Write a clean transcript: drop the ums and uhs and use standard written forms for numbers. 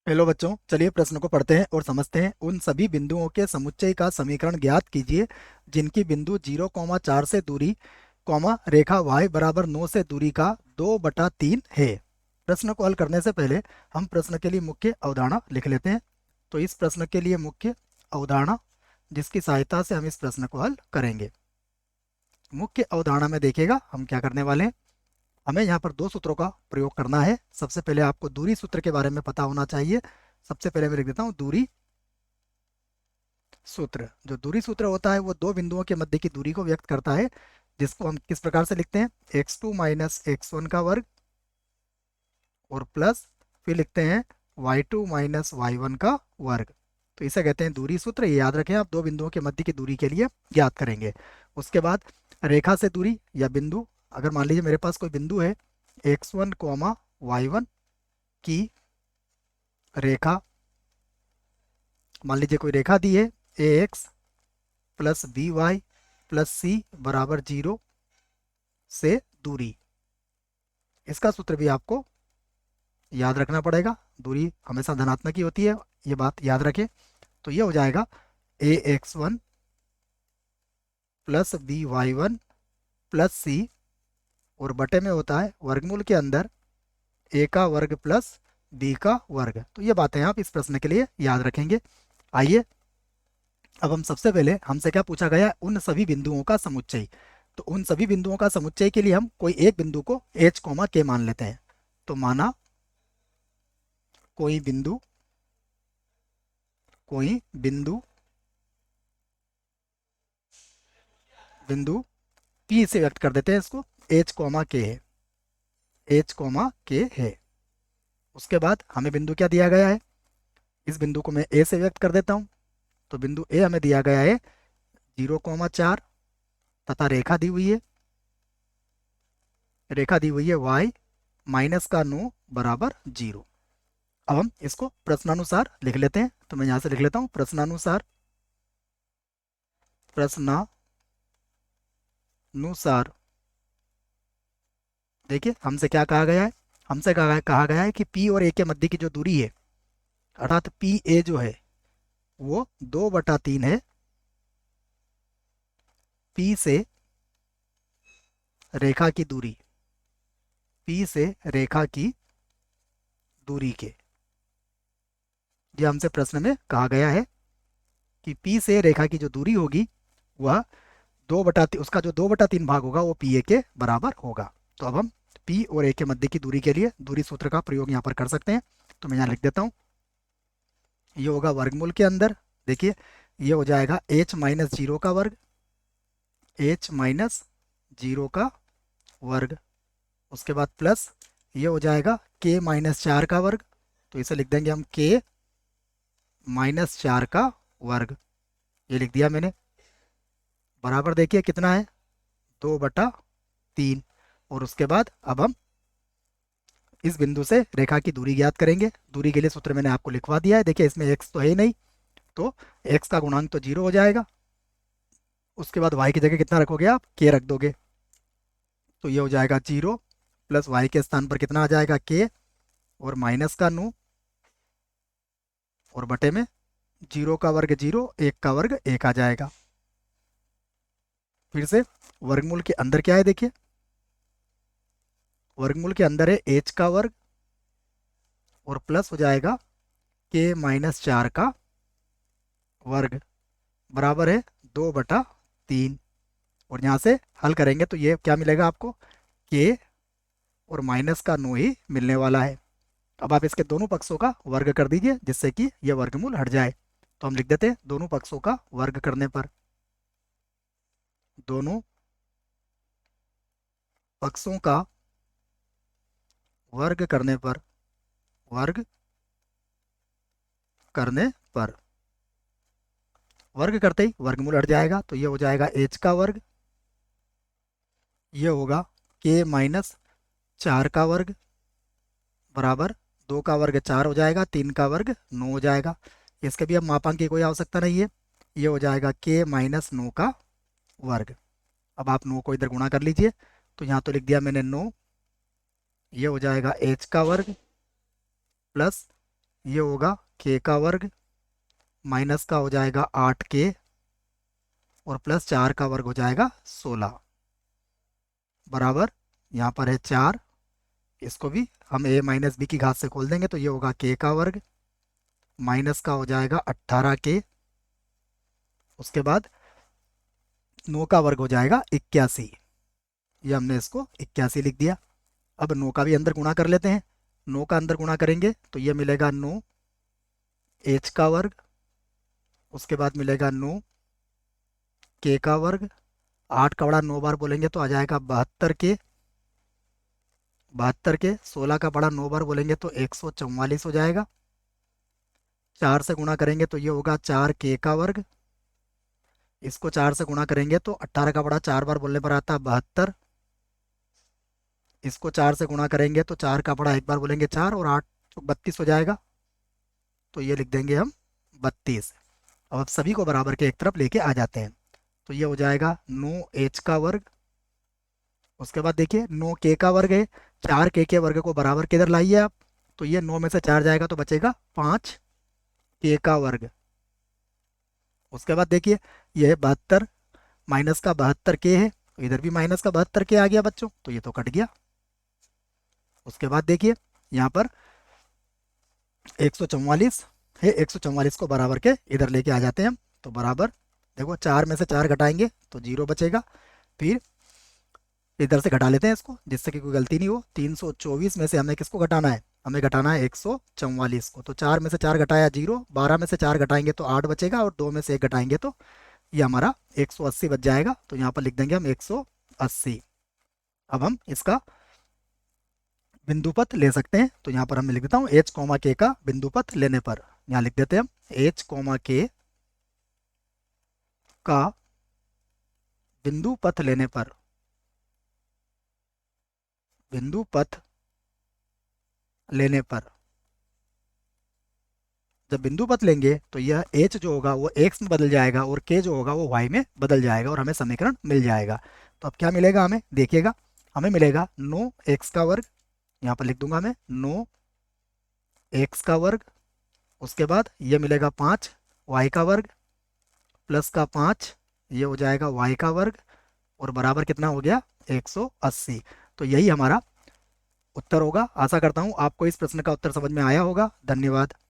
Hello बच्चों, चलिए प्रश्न को पढ़ते हैं और समझते हैं। उन सभी बिंदुओं के समुच्चय का समीकरण ज्ञात कीजिए जिनकी बिंदु 0,4 से दूरी, रेखा y बराबर 9 से दूरी का 2/3 है। प्रश्न को हल करने से पहले हम प्रश्न के लिए मुख्य अवधारणा लिख लेते हैं। तो इस प्रश्न के लिए मुख्य अवधारणा जिसकी सहायता से हम इस प्रश्न को हल करेंगे। मुख्य अवधारणा में देखिएगा हम क्या करने वाले हैं। हमें यहाँ पर दो सूत्रों का प्रयोग करना है। सबसे पहले आपको दूरी सूत्र के बारे में पता होना चाहिए। सबसे पहले मैं लिख देता हूँ दूरी सूत्र। जो दूरी सूत्र होता है वो दो बिंदुओं के मध्य की दूरी को व्यक्त करता है, जिसको हम किस प्रकार से लिखते हैं, x2 माइनस x1 का वर्ग और प्लस फिर लिखते हैं y2 माइनस y1 का वर्ग। तो इसे कहते हैं दूरी सूत्र। ये याद रखें, आप दो बिंदुओं के मध्य की दूरी के लिए ज्ञात करेंगे। उसके बाद रेखा से दूरी या बिंदु, अगर मान लीजिए मेरे पास कोई बिंदु है x1 कोमा y1 की रेखा, मान लीजिए कोई रेखा दी है ax plus B Y plus C बराबर 0 से दूरी। इसका सूत्र भी आपको याद रखना पड़ेगा। दूरी हमेशा धनात्मक ही होती है, ये बात याद रखें। तो ये हो जाएगा ax1 plus B Y one plus C, और बटे में होता है वर्गमूल के अंदर a का वर्ग प्लस b का वर्ग। तो ये बातें आप इस प्रश्न के लिए याद रखेंगे। आइए अब हम सबसे पहले, हमसे क्या पूछा गया, उन सभी बिंदुओं का समुच्चय। तो उन सभी बिंदुओं का समुच्चय के लिए हम कोई एक बिंदु को h, k मान लेते हैं। तो माना कोई बिंदु बिंदु P से व्यक्त कर देते हैं इसको, h, k है, h, k है। उसके बाद हमें बिंदु क्या दिया गया है, इस बिंदु को मैं A से व्यक्त कर देता हूँ। तो बिंदु A हमें दिया गया है 0,4 तथा रेखा दी हुई है y माइनस का 9 बराबर 0। अब हम इसको प्रश्नानुसार लिख लेते हैं। तो मैं यहाँ से लिख लेता हूँ प्रश्नानुसार। देखिए हमसे क्या कहा गया है, हमसे कहा गया है कि P और A के मध्य की जो दूरी है, अर्थात पी ए जो है वो 2/3 है P से रेखा की दूरी, P से रेखा की दूरी के। ये हमसे प्रश्न में कहा गया है कि P से रेखा की जो दूरी होगी वह उसका जो 2/3 भाग होगा वो पी ए के बराबर होगा। तो अब हम P और A के मध्य की दूरी के लिए दूरी सूत्र का प्रयोग यहाँ पर कर सकते हैं। तो मैं यहाँ लिख देता हूँ, ये होगा वर्गमूल के अंदर, देखिए ये हो जाएगा h माइनस 0 का वर्ग, h माइनस 0 का वर्ग। उसके बाद प्लस ये हो जाएगा k माइनस 4 का वर्ग। तो इसे लिख देंगे हम k माइनस 4 का वर्ग। ये लिख दिया मैंने, बराबर देखिए कितना है, 2/3। और उसके बाद अब हम इस बिंदु से रेखा की दूरी ज्ञात करेंगे। दूरी के लिए सूत्र मैंने आपको लिखवा दिया है। देखिए इसमें x तो है ही नहीं, तो x का गुणांक तो 0 हो जाएगा। उसके बाद y की जगह कितना रखोगे आप, k रख दोगे। तो ये हो जाएगा 0 प्लस y के स्थान पर कितना आ जाएगा, k और माइनस का 9 और बटे में 0 का वर्ग 0, 1 का वर्ग 1 आ जाएगा। फिर से वर्गमूल के अंदर क्या है, देखिए वर्गमूल के अंदर है h का वर्ग और प्लस हो जाएगा k माइनस 4 का वर्ग बराबर है 2/3। और यहाँ से हल करेंगे तो ये क्या मिलेगा आपको, k और माइनस का 9 ही मिलने वाला है। अब आप इसके दोनों पक्षों का वर्ग कर दीजिए जिससे कि यह वर्गमूल हट जाए। तो हम लिख देते हैं दोनों पक्षों का वर्ग करने पर, दोनों पक्षों का वर्ग करने पर, वर्ग करने पर, वर्ग करते ही वर्गमूल हट जाएगा। तो ये हो जाएगा h का वर्ग, ये होगा k माइनस 4 का वर्ग बराबर 2 का वर्ग 4 हो जाएगा, 3 का वर्ग 9 हो जाएगा। इसके भी अब मापांक की कोई आवश्यकता नहीं है। ये हो जाएगा k माइनस 9 का वर्ग। अब आप 9 को इधर गुणा कर लीजिए। तो यहाँ तो लिख दिया मैंने 9, ये हो जाएगा h का वर्ग प्लस ये होगा k का वर्ग माइनस का हो जाएगा 8k और प्लस 4 का वर्ग हो जाएगा 16 बराबर यहाँ पर है 4। इसको भी हम a माइनस बी की घात से खोल देंगे तो ये होगा k का वर्ग माइनस का हो जाएगा 18k, उसके बाद 9 का वर्ग हो जाएगा 81। ये हमने इसको 81 लिख दिया। अब 9 का भी अंदर गुणा कर लेते हैं। 9 का अंदर गुणा करेंगे तो ये मिलेगा 9 h का वर्ग, उसके बाद मिलेगा 9 k का वर्ग, 8 का बड़ा 9 बार बोलेंगे तो आ जाएगा 72k, 72k, 16 का बड़ा 9 बार बोलेंगे तो 144 हो जाएगा। 4 से गुणा करेंगे तो ये होगा 4k का वर्ग, इसको 4 से गुणा करेंगे तो 18 का बड़ा 4 बार बोलने पर आता है 72, इसको 4 से गुणा करेंगे तो 4 का बड़ा एक बार बोलेंगे 4 और 8 तो 32 हो जाएगा। तो ये लिख देंगे हम 32। अब सभी को बराबर के एक तरफ लेके आ जाते हैं तो ये हो जाएगा 9h का वर्ग, उसके बाद देखिए 9k का वर्ग है, 4k के वर्ग को बराबर किधर लाइए आप, तो ये 9 में से 4 जाएगा तो बचेगा 5k का वर्ग। उसके बाद देखिए ये है 72 माइनस का 72k है, तो इधर भी माइनस का 72k आ गया बच्चों, तो ये तो कट गया। उसके बाद देखिए यहाँ पर 144 है, 144 को बराबर के इधर लेके आ जाते हैं हम, तो बराबर देखो 4 में से 4 घटाएंगे तो 0 बचेगा। फिर इधर से घटा लेते हैं इसको जिससे कि कोई गलती नहीं हो। 324 में से हमें किसको घटाना है, हमें घटाना है 144 को, तो 4 में से 4 घटाया 0, 12 में से 4 घटाएंगे तो 8 बचेगा और 2 में से 1 घटाएंगे तो ये हमारा 180 बच जाएगा। तो यहाँ पर लिख देंगे हम 180। अब हम इसका बिंदु पथ ले सकते हैं, तो यहाँ पर हम लिख देता हूँ h कोमा k का बिंदु पथ लेने पर, यहाँ लिख देते हैं हम h कोमा k का बिंदु पथ लेने पर, बिंदु पथ लेने पर जब बिंदु पथ लेंगे तो यह h जो होगा वो x में बदल जाएगा और k जो होगा वो y में बदल जाएगा और हमें समीकरण मिल जाएगा। तो अब क्या मिलेगा हमें, देखिएगा हमें मिलेगा 9x का वर्ग, यहाँ पर लिख दूंगा मैं 9x का वर्ग, उसके बाद ये मिलेगा 5y का वर्ग प्लस का 5 ये हो जाएगा y का वर्ग और बराबर कितना हो गया 180। तो यही हमारा उत्तर होगा। आशा करता हूँ आपको इस प्रश्न का उत्तर समझ में आया होगा। धन्यवाद।